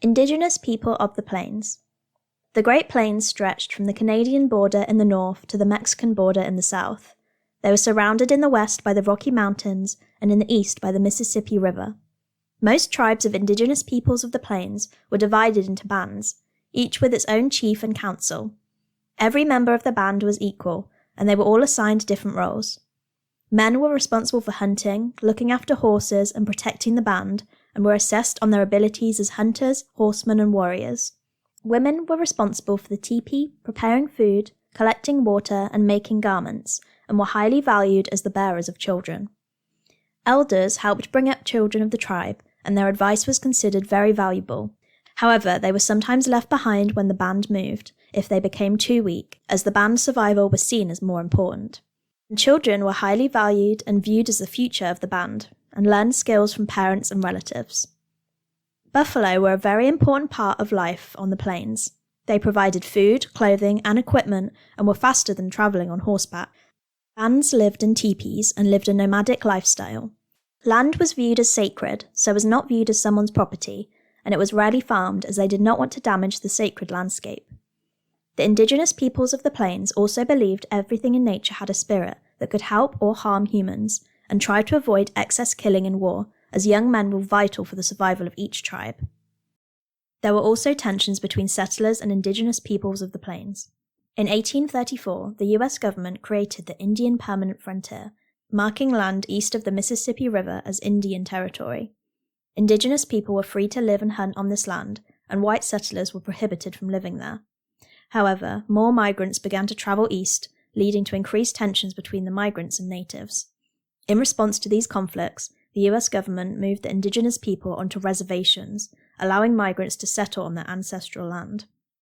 Indigenous people of the Plains. The Great Plains stretched from the Canadian border in the north to the Mexican border in the south. They were surrounded in the west by the Rocky Mountains and in the east by the Mississippi River. Most tribes of indigenous peoples of the Plains were divided into bands, each with its own chief and council. Every member of the band was equal, and they were all assigned different roles. Men were responsible for hunting, looking after horses, and protecting the band, and were assessed on their abilities as hunters, horsemen, and warriors. Women were responsible for the tepee, preparing food, collecting water, and making garments, and were highly valued as the bearers of children. Elders helped bring up children of the tribe, and their advice was considered very valuable. However, they were sometimes left behind when the band moved, if they became too weak, as the band's survival was seen as more important. And children were highly valued and viewed as the future of the band, and learned skills from parents and relatives. Buffalo were a very important part of life on the plains. They provided food, clothing, and equipment, and were faster than travelling on horseback. Bands lived in teepees and lived a nomadic lifestyle. Land was viewed as sacred, so was not viewed as someone's property, and it was rarely farmed as they did not want to damage the sacred landscape. The indigenous peoples of the plains also believed everything in nature had a spirit that could help or harm humans, and tried to avoid excess killing in war, as young men were vital for the survival of each tribe. There were also tensions between settlers and indigenous peoples of the plains. In 1834, the US government created the Indian Permanent Frontier, marking land east of the Mississippi River as Indian Territory. Indigenous people were free to live and hunt on this land, and white settlers were prohibited from living there. However, more migrants began to travel east, leading to increased tensions between the migrants and natives. In response to these conflicts, the US government moved the indigenous people onto reservations, allowing migrants to settle on their ancestral land.